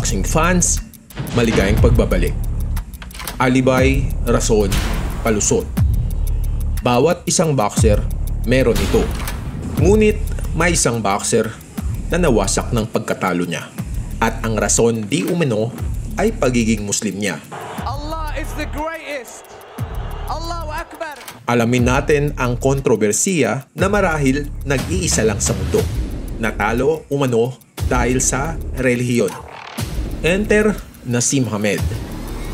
boxing fans, maligayang pagbabalik. Alibay, rason, palusot. Bawat isang boxer meron ito. Ngunit may isang boxer na nawasak ng pagkatalo niya. At ang rason di umano ay pagiging Muslim niya. Allah is the greatest. Allahu Akbar. Alamin natin ang kontrobersiya na marahil nag-iisa lang sa mundo. Natalo umano dahil sa relihiyon. Enter Naseem Hamed,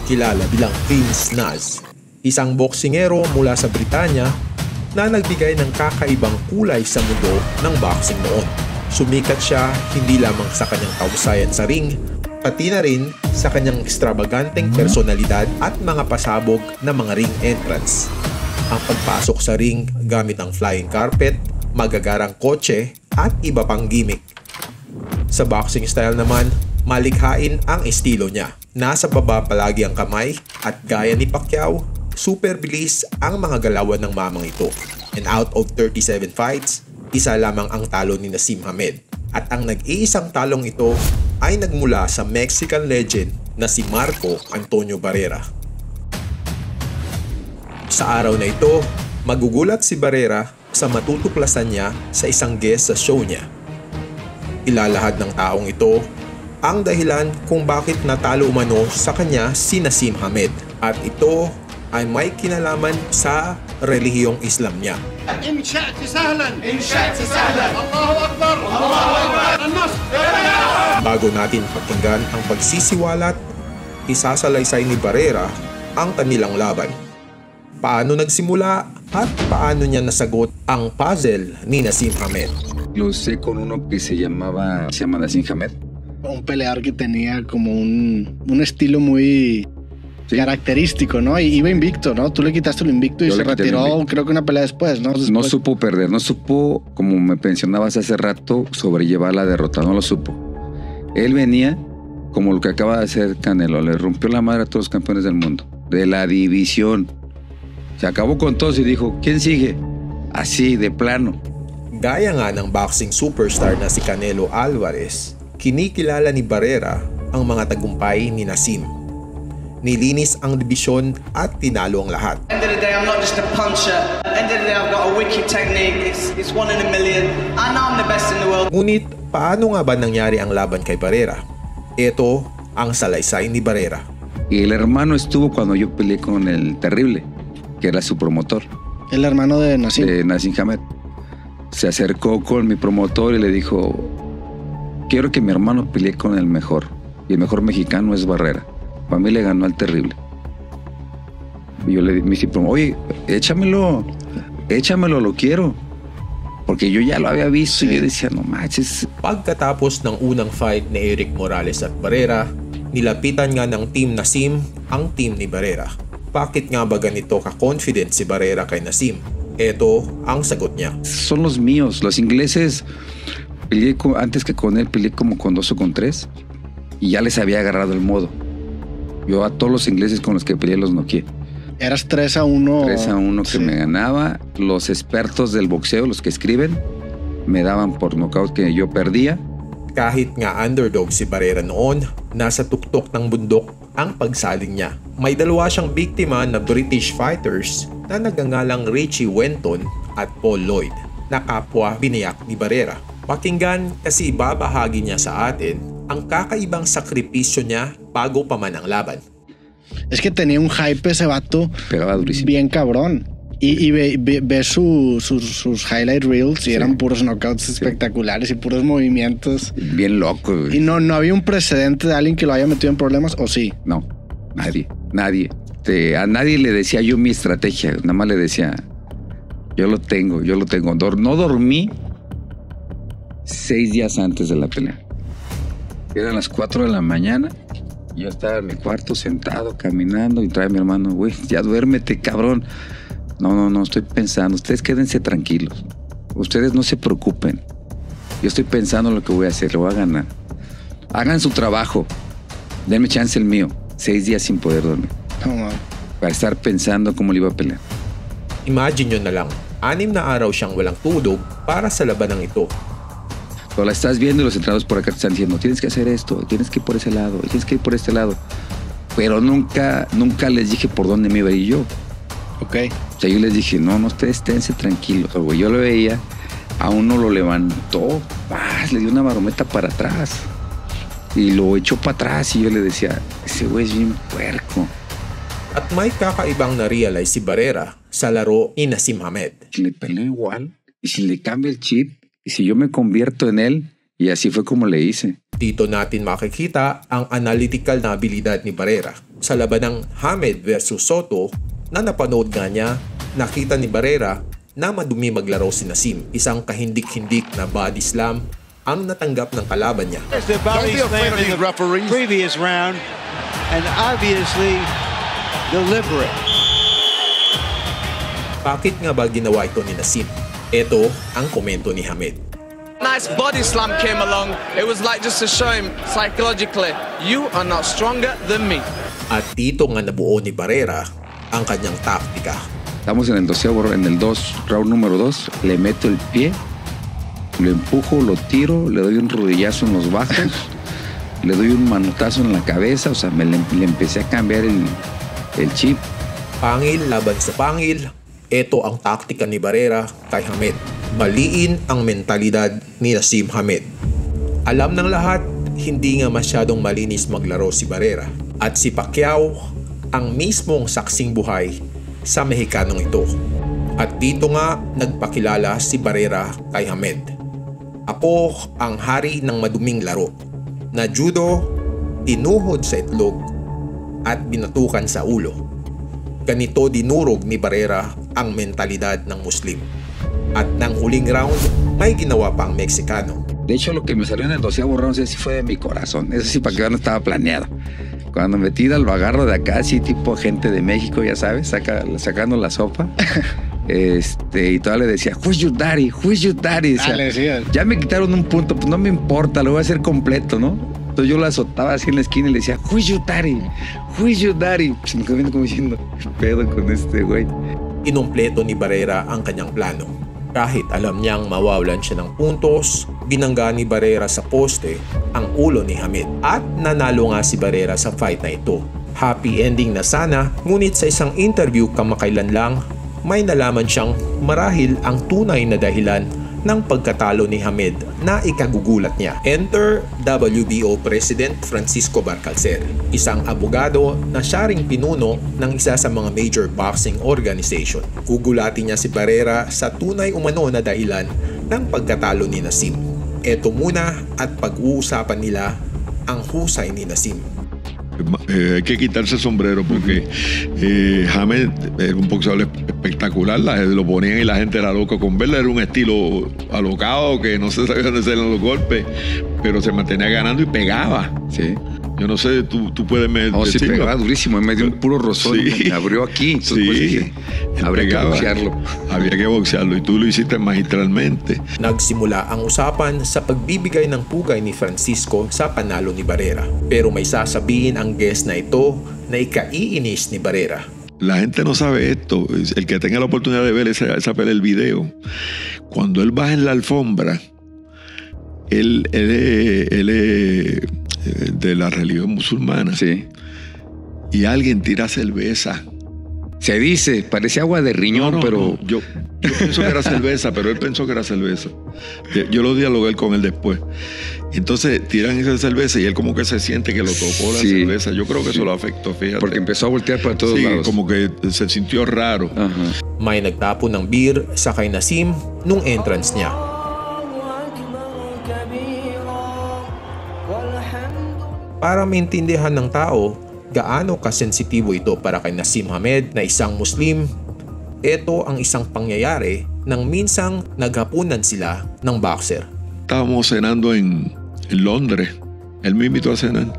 kilala bilang Vince Naz, isang boksingero mula sa Britanya na nagbigay ng kakaibang kulay sa mundo ng boxing noon. Sumikat siya hindi lamang sa kanyang kahusayan sa ring, pati na rin sa kanyang ekstravaganteng personalidad at mga pasabog na mga ring entrance. Ang pagpasok sa ring gamit ang flying carpet, magagarang kotse at iba pang gimmick. Sa boxing style naman, malikhain ang estilo niya. Nasa baba palagi ang kamay at gaya ni Pacquiao, super bilis ang mga galawan ng mamang ito. And out of 37 fights, isa lamang ang talo ni Naseem Hamed. At ang nag-iisang talong ito ay nagmula sa Mexican legend na si Marco Antonio Barrera. Sa araw na ito, magugulat si Barrera sa matutuklasan niya sa isang guest sa show niya. Ilalahad ng taong ito ang dahilan kung bakit natalo umano sa kanya si Naseem Hamed. At ito ay may kinalaman sa relihiyong Islam niya. إن شئت سهلا الله أكبر النصر. Bago natin pakinggan ang pagsisiwalat, isasalaysay ni Barrera ang kanilang laban. Paano nagsimula at paano niya nasagot ang puzzle ni Naseem Hamed. Lo sé con uno que se llama Naseem Hamed. Un peleador que tenía como un estilo muy característico, ¿no? Y iba invicto, ¿no? Tú le quitaste el invicto y se retiró, creo que una pelea después, ¿no? No supo perder, no supo, como me mencionabas hace rato, sobrellevar la derrota, no lo supo. Él venía como lo que acaba de hacer Canelo, le rompió la madre a todos los campeones del mundo, de la división. Se acabó con todos y dijo, ¿quién sigue? Así, de plano. Gaya nga ng boxing superstar na si Canelo Alvarez, kinikilala ni Barrera ang mga tagumpay ni Naseem. Nilinis ang dibisyon at tinalo ang lahat. End of the day, I'm not just a puncher. End of the day, I've got a wicked technique. It's one in a million. I know I'm the best in the world. Ngunit, paano nga ba nangyari ang laban kay Barrera? Ito ang salaysay ni Barrera. Y el hermano estuvo cuando yo peleé con el Terrible, que era su promotor. El hermano de Naseem. De Naseem Hamed. Se acercó con mi promotor y le dijo, quiero que mi hermano pelee con el mejor. Y el mejor mexicano es Barrera. Para mí le ganó al Terrible. Y yo le dije, oye, échamelo, lo quiero. Porque yo ya lo había visto y yo decía, no manches. Pagkatapos ng unang fight ni Erik Morales at Barrera, nilapitan nga ng Team Naseem ang team ni Barrera. Bakit nga ba ganito ka-confident si Barrera kay Naseem? Ito ang sagot niya. Son los míos, los ingleses. Antes que con él peleé como con 2 o con 3 y ya les había agarrado el modo. Yo a todos los ingleses con los que peleé los noqueé. Eras 3-1. 3-1 sí. Que me ganaba. Los expertos del boxeo, los que escriben, me daban por knockout que yo perdía. Kahit nga underdog si Barrera noon, nasa tuktok ng bundok ang pagsaling niya. May dalawa siyang biktima na British fighters na nagngangalang Richie Wenton at Paul Lloyd na kapwa binayak ni Barrera. Pakinggan kasi ibabahagi niya sa atin ang kakaibang sakripisyo niya bago pa man ang laban. Es que tenía un hype ese vato. Pegaba durísimo. Bien cabrón. Y ves sus highlight reels y sí. Eran puros knockouts espectaculares y puros movimientos. Bien loco. Y no había un precedente de alguien que lo haya metido en problemas, ¿o sí? No, nadie. A nadie le decía yo mi estrategia. Nada más le decía, yo lo tengo. No dormí 6 días antes de la pelea. Eran las 4 de la mañana. Yo estaba en mi cuarto sentado, caminando, y trae mi hermano, güey, ya duérmete, cabrón. No, estoy pensando. Ustedes quédense tranquilos. Ustedes no se preocupen. Yo estoy pensando en lo que voy a hacer, lo voy a ganar. Hagan su trabajo. Denme chance el mío. 6 días sin poder dormir. Para estar pensando cómo le iba a pelear. Imagine nyo na lang, 6 na araw siyang walang tulog para sa labanang ito. O la estás viendo y los entrenadores por acá te están diciendo, tienes que hacer esto, tienes que ir por ese lado, tienes que ir por este lado. Pero nunca les dije por dónde me iba a ir yo. Ok. O sea, yo les dije, no, ustedes esténse tranquilos. O sea, güey, yo lo veía, a uno lo levantó, le dio una marometa para atrás. Y lo echó para atrás y yo le decía, ese güey es bien puerco. At may kakaibang na-realize si Barrera sa laro ni Naseem Hamed. Le peleo igual, y si le cambia el chip, y si yo me convierto en él, y así fue como le hice. Dito natin makikita ang analytical na abilidad ni Barrera. Sa laban ng Hamed versus Soto na napanood nga niya, nakita ni Barrera na madumi maglaro si Naseem. Isang kahindik-hindik na body slam ang natanggap ng kalaban niya. There's the body slam in the previous round, and obviously deliberate. Bakit nga ba ginawa ito ni Naseem? Ito ang komento ni Hamed. Nice body slam came along. It was like just to show him psychologically, you are not stronger than me. At dito nga nabuo ni Barrera ang kanyang taktika. Estamos en el 12º, en el round número 2, le meto el pie, lo empujo, lo tiro, le doy un rodillazo en los bajos, le doy un manotazo en la cabeza, o sea, le empecé a cambiar el chip. Pangil laban sa pangil, ito ang taktika ni Barrera kay Hamed. Maliin ang mentalidad ni Naseem Hamed. Alam ng lahat, hindi nga masyadong malinis maglaro si Barrera. At si Pacquiao ang mismong saksing buhay sa Mexicanong ito. At dito nga nagpakilala si Barrera kay Hamed. Ako ang hari ng maduming laro, na judo, tinuhod sa itlog, at binatukan sa ulo. Ganito dinurog ni Barrera ang mentalidad ng Muslim. At ng huling round, may ginawa pa ang Mexicano. De hecho, lo que me salió en el 12º round, sí fue de mi corazón. Eso sí, para que no estaba planeado. Cuando me tira, lo agarro de acá, así tipo gente de México, ya sabes, sacando la sopa. Y todavía le decía, who's your daddy? Who's your daddy? O sea, ya me quitaron un punto, pues no me importa, lo voy a hacer completo, ¿no? Entonces yo lo azotaba así en la esquina y le decía, who's your daddy? Who's your daddy? Se me quedó viendo como diciendo, ¿qué pedo con este güey? Inumpleto ni Barrera ang kanyang plano. Kahit alam niyang mawawalan siya ng puntos, binangga ni Barrera sa poste ang ulo ni Hamed at nanalo nga si Barrera sa fight na ito. Happy ending na sana, ngunit sa isang interview kamakailan lang, may nalaman siyang marahil ang tunay na dahilan ng pagkatalo ni Hamed na ikagugulat niya. Enter WBO President Francisco Barcalcer, isang abogado na siya ring pinuno ng isa sa mga major boxing organization. Gugulatin niya si Barrera sa tunay umano na dahilan ng pagkatalo ni Naseem. Ito muna at pag-uusapan nila ang husay ni Naseem. Hay que quitarse el sombrero porque Hamed era un boxeador espectacular, lo ponían y la gente era loca con verle, era un estilo alocado que no se sabía dónde salían los golpes, pero se mantenía ganando y pegaba. Sí. Yo no sé, tú puedes decirlo. Sí, pegaba durísimo, me dio un puro rozón, sí. Me abrió aquí, entonces pues dije, habría que boxearlo. Había que boxearlo y tú lo hiciste magistralmente. Nagsimula ang usapan sa pagbibigay ng pugay ni Francisco sa panalo ni Barrera. Pero may sasabihin ang guest na ito na ikaiinis ni Barrera. La gente no sabe esto. El que tenga la oportunidad de ver esa pelea, el video, cuando él baja en la alfombra, él es de la religión musulmana. Sí. Y alguien tira cerveza. Se dice, parece agua de riñón, pero... No. Yo pienso que era cerveza, pero él pensó que era cerveza. Yo lo dialogué con él después. Entonces tiran esa cerveza y él como que se siente que lo tocó la cerveza. Yo creo que eso lo afectó, fíjate. Porque empezó a voltear para todos lados. Como que se sintió raro. May nagtapo ng beer sa kay Naseem nung entrance niya. Para maintindihan ng tao gaano kasensitibo ito para kay Naseem Hamed na isang Muslim, ito ang isang pangyayari nang minsang naghapunan sila ng boxer. Estábamos cenando en Londres, él me invitó a cenar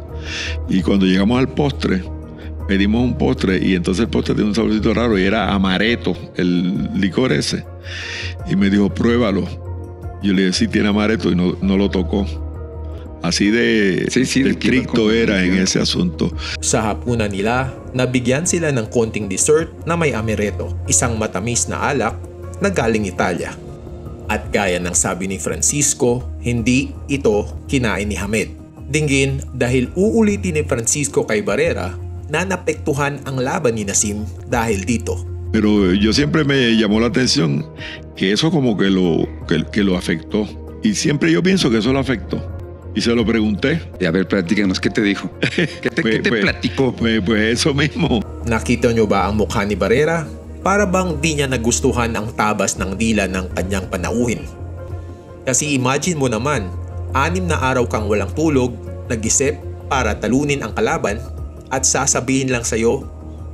y cuando llegamos al postre, pedimos un postre y entonces el postre tiene un saborcito raro y era amaretto, el licor ese, y me dijo, pruébalo. Yo le dije, sí, tiene amaretto y no lo tocó. Así de estricto era en ese asunto. Sa hapunan nila, nabigyan sila ng konting dessert na may amaretto, isang matamis na alak na galing Italia. At gaya ng sabi ni Francisco, hindi ito kinain ni Hamed. Dinggin dahil uulitin ni Francisco kay Barrera na napektuhan ang laban ni Nasim dahil dito. Pero yo siempre me llamó la atención que eso como que lo afectó. Y siempre yo pienso que eso lo afectó. Y se lo pregunté. Y a ver, platícanos, ¿qué te dijo? ¿Qué te platicó? Pues eso mismo. Nakita nyo ba ang mukha ni Barrera? Para bang di niya nagustuhan ang tabas ng dila ng kanyang panauhin. Kasi imagine mo naman, 6 na araw kang walang tulog, nag-isip para talunin ang kalaban at sasabihin lang sa'yo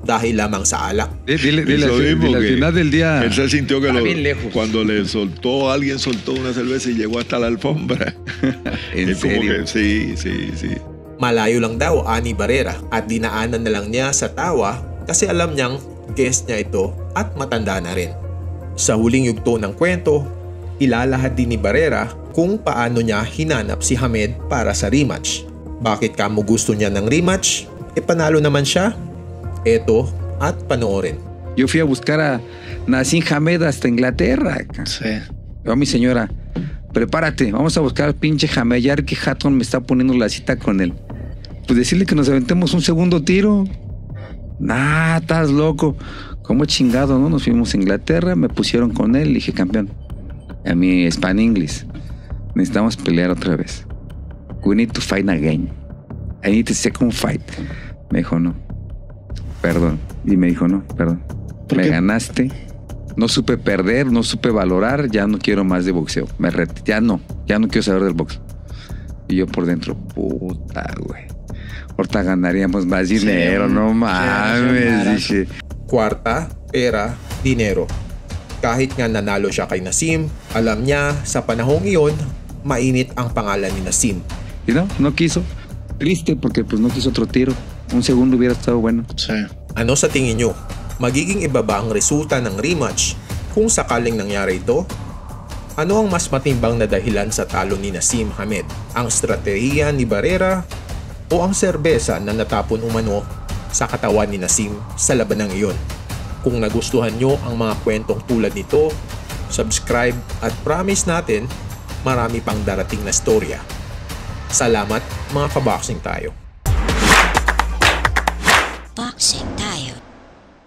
dahil lamang sa alak. Dile al final del día. Él se sintió que cuando alguien soltó una cerveza y llegó hasta la alfombra. ¿En serio? Sí. Malayo lang daw ani Barrera at dinaanan na lang niya sa tawa kasi alam niyang guest niya ito at matanda na rin. Sa huling yugto ng kwento, ilalahad din ni Barrera kung paano niya hinanap si Hamed para sa rematch. Bakit kamo gusto niya ng rematch? Panalo naman siya. Eto at panoorin. Yo fui a buscar a Nasim Hamed hasta Inglaterra. Sí. Yo a mi señora, prepárate, vamos a buscar al pinche Hamed. Ya que Hatton me está poniendo la cita con él. Pues decirle que nos aventemos un segundo tiro. Nah, estás loco. ¿Cómo chingado, no? Nos fuimos a Inglaterra, me pusieron con él, dije, campeón. A mi Span English. Necesitamos pelear otra vez. We need to fight again. I need a second fight. Me dijo, no. Perdón. Y me dijo, no, perdón. Me ganaste. No supe perder, no supe valorar. Ya no quiero más de boxeo. Ya no quiero saber del boxeo. Y yo por dentro, puta, güey. Ahorita ganaríamos más dinero, no mames. Dije. Kwarta, pera, dinero. Kahit nga nanalo siya kay Nasim, alam niya sa panahong iyon, mainit ang pangalan ni Nasim. Y no quiso. Triste porque pues no quiso otro tiro. Un segundo hubiera estado bueno. Sí. Ano sa tingin nyo? Magiging iba ba ang resulta ng rematch kung sakaling nangyari ito? Ano ang mas matimbang na dahilan sa talo ni Nasim Hamed? Ang estratehiya ni Barrera o ang serbesa na natapon umano sa katawan ni Nasim sa labanang iyon? Kung nagustuhan nyo ang mga kwentong tulad nito, subscribe at promise natin marami pang darating na storya. Salamat mga kaboxing tayo.